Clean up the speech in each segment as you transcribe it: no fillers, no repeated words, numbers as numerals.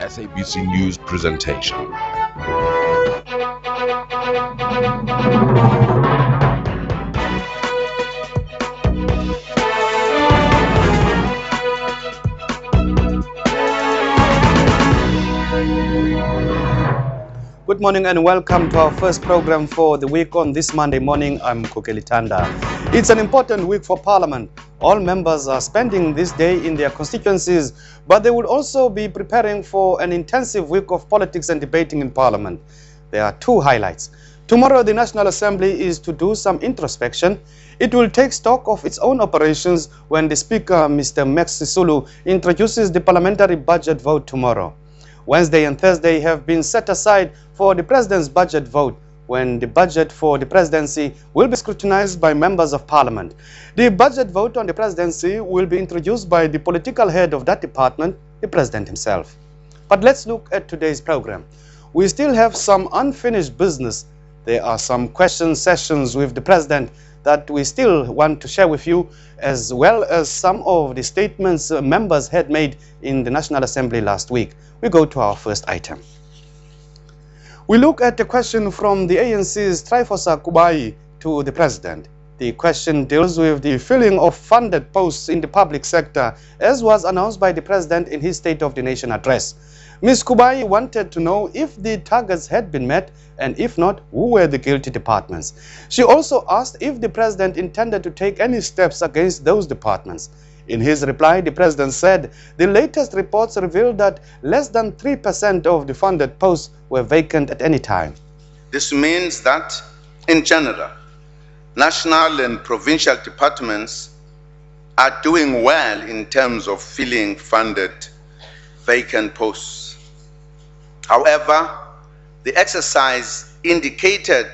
SABC News presentation. Good morning and welcome to our first program for the week on this Monday morning. I'm Kokelitanda. It's an important week for Parliament. All members are spending this day in their constituencies, but they will also be preparing for an intensive week of politics and debating in Parliament. There are two highlights. Tomorrow, the National Assembly is to do some introspection. It will take stock of its own operations when the Speaker, Mr. Max Sisulu, introduces the parliamentary budget vote tomorrow. Wednesday and Thursday have been set aside for the President's budget vote, when the budget for the presidency will be scrutinized by members of Parliament. The budget vote on the presidency will be introduced by the political head of that department, the President himself. But let's look at today's program. We still have some unfinished business. There are some question sessions with the President that we still want to share with you, as well as some of the statements members had made in the National Assembly last week. We go to our first item. We look at the question from the ANC's Trifosa Kubai to the President. The question deals with the filling of funded posts in the public sector, as was announced by the President in his State of the Nation address. Ms. Kubai wanted to know if the targets had been met, and if not, who were the guilty departments. She also asked if the President intended to take any steps against those departments. In his reply, the President said the latest reports revealed that less than 3% of the funded posts were vacant at any time. This means that, in general, national and provincial departments are doing well in terms of filling funded vacant posts. However, the exercise indicated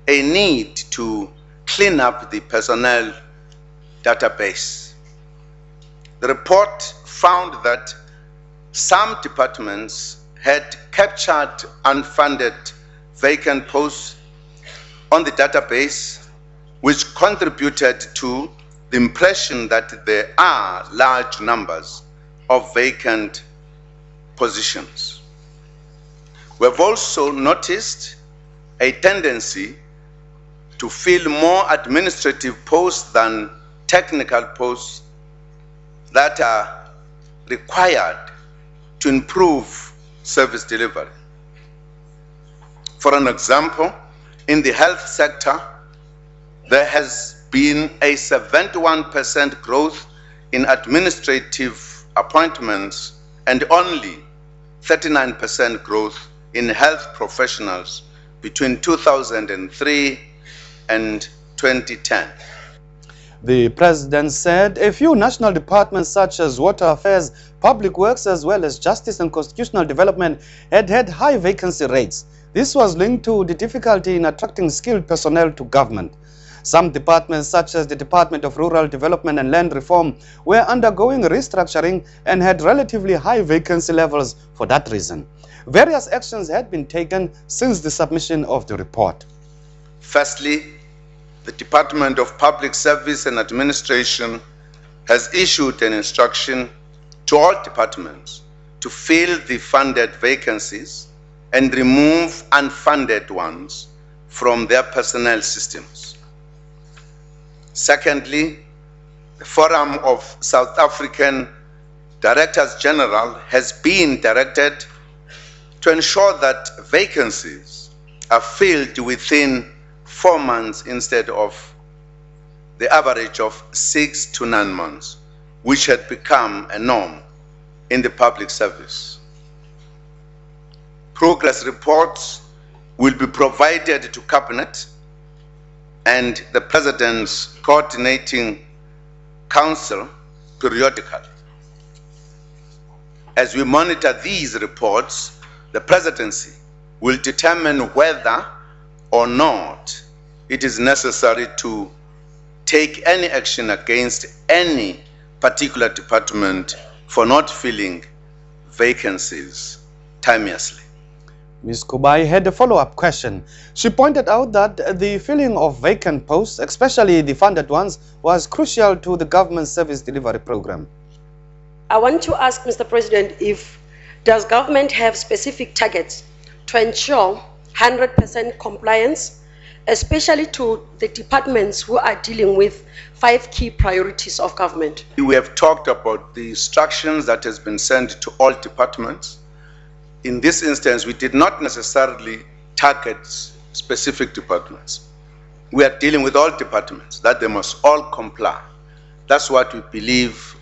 a need to clean up the personnel database. The report found that some departments had captured unfunded vacant posts on the database, which contributed to the impression that there are large numbers of vacant positions. We have also noticed a tendency to fill more administrative posts than technical posts that are required to improve service delivery. For an example, in the health sector, there has been a 71% growth in administrative appointments and only 39% growth in health professionals between 2003 and 2010. The President said a few national departments such as Water Affairs, Public Works, as well as Justice and Constitutional Development had had high vacancy rates. This was linked to the difficulty in attracting skilled personnel to government. Some departments, such as the Department of Rural Development and Land Reform, were undergoing restructuring and had relatively high vacancy levels for that reason. Various actions had been taken since the submission of the report. Firstly, the Department of Public Service and Administration has issued an instruction to all departments to fill the funded vacancies and remove unfunded ones from their personnel systems. Secondly, the Forum of South African Directors General has been directed to ensure that vacancies are filled within 4 months instead of the average of 6 to 9 months, which had become a norm in the public service. Progress reports will be provided to Cabinet and the President's Coordinating Council periodically. As we monitor these reports, the Presidency will determine whether or not it is necessary to take any action against any particular department for not filling vacancies timeously. Ms. Kubai had a follow-up question. She pointed out that the filling of vacant posts, especially the funded ones, was crucial to the government service delivery program. I want to ask Mr. President if Does government have specific targets to ensure 100% compliance, especially to the departments who are dealing with 5 key priorities of government? We have talked about the instructions that has been sent to all departments. In this instance, we did not necessarily target specific departments. We are dealing with all departments, that they must all comply. That's what we believe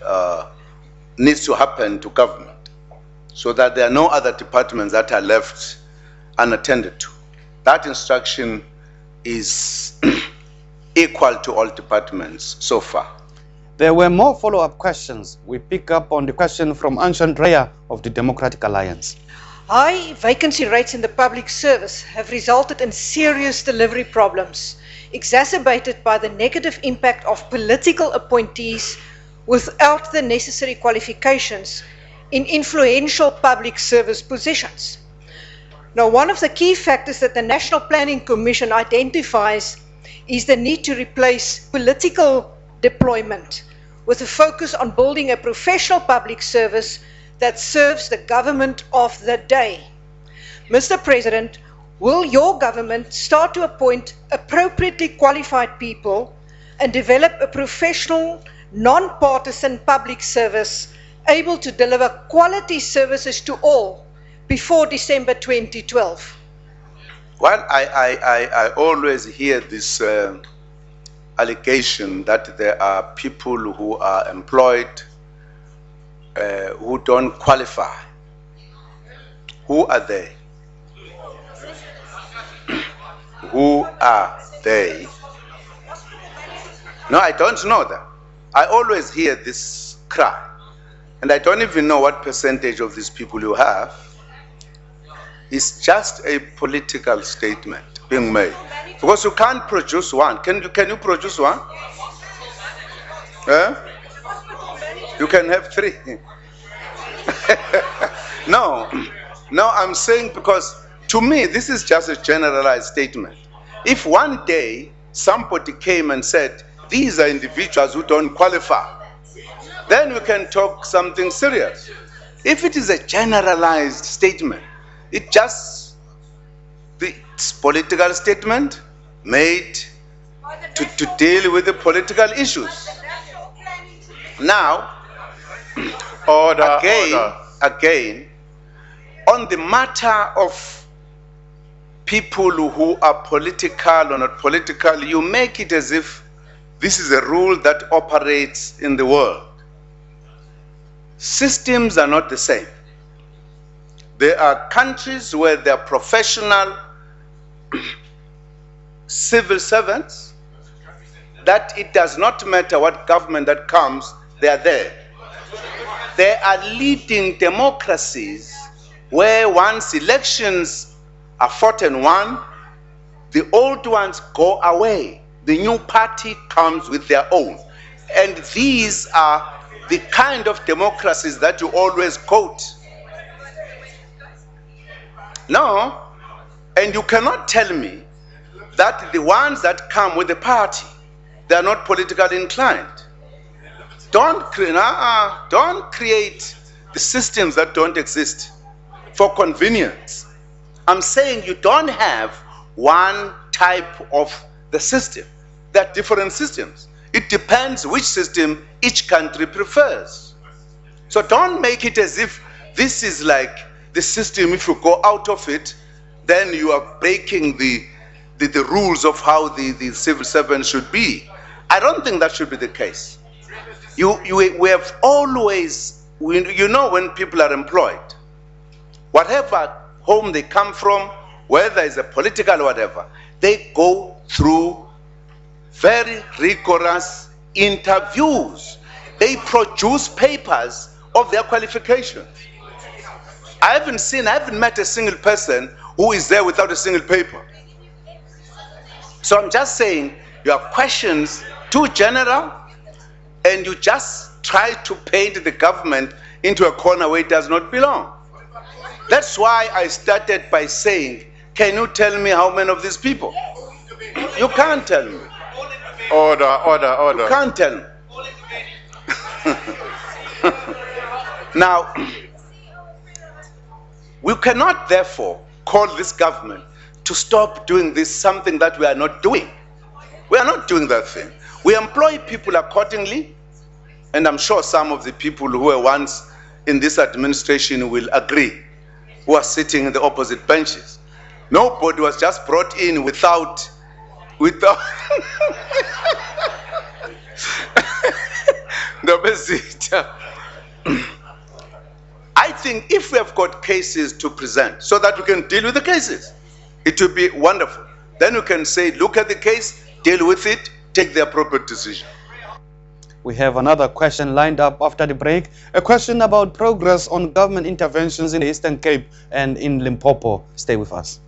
needs to happen to government, so that there are no other departments that are left unattended to. That instruction is equal to all departments so far. There were more follow-up questions. We pick up on the question from Anshan Dreya of the Democratic Alliance. High vacancy rates in the public service have resulted in serious delivery problems, exacerbated by the negative impact of political appointees without the necessary qualifications in influential public service positions. Now, one of the key factors that the National Planning Commission identifies is the need to replace political deployment with a focus on building a professional public service that serves the government of the day. Mr. President, will your government start to appoint appropriately qualified people and develop a professional, non-partisan public service able to deliver quality services to all before December 2012? Well, I always hear this allegation that there are people who are employed who don't qualify. Who are they? Who are they? No, I don't know that. I always hear this cry, and I don't even know what percentage of these people you have. It's just a political statement being made, because you can't produce one. Can you produce one? You can have 3. No, I'm saying, because to me this is just a generalized statement. If one day somebody came and said these are individuals who don't qualify, then we can talk something serious. If it is a generalized statement, it's political statement made to deal with the political issues. Now, again, on the matter of people who are political or not political, you make it as if this is a rule that operates in the world. Systems are not the same. There are countries where there are professional civil servants that it does not matter what government that comes, they are there. There are leading democracies where once elections are fought and won, the old ones go away. The new party comes with their own. And these are the kind of democracies that you always quote. No, and you cannot tell me that the ones that come with the party, they are not politically inclined. Don't create the systems that don't exist for convenience. I'm saying you don't have one type of the system. There are different systems. It depends which system each country prefers. So don't make it as if this is like the system, if you go out of it, then you are breaking the rules of how the civil servant should be. I don't think that should be the case. We have always, you know, when people are employed, whatever home they come from, whether it's a political or whatever, they go through very rigorous interviews. They produce papers of their qualifications. I haven't met a single person who is there without a single paper. So I'm just saying, your questions too general, and you just try to paint the government into a corner where it does not belong. That's why I started by saying, can you tell me how many of these people? You can't tell me. Order. You can't tell me. cannot therefore call this government to stop doing this, something that we are not doing. We are not doing that thing. We employ people accordingly, and I'm sure some of the people who were once in this administration will agree, who are sitting in the opposite benches. Nobody was just brought in without I think if we have got cases to present so that we can deal with the cases, it would be wonderful. Then we can say, look at the case, deal with it, take the appropriate decision. We have another question lined up after the break. A question about progress on government interventions in the Eastern Cape and in Limpopo. Stay with us.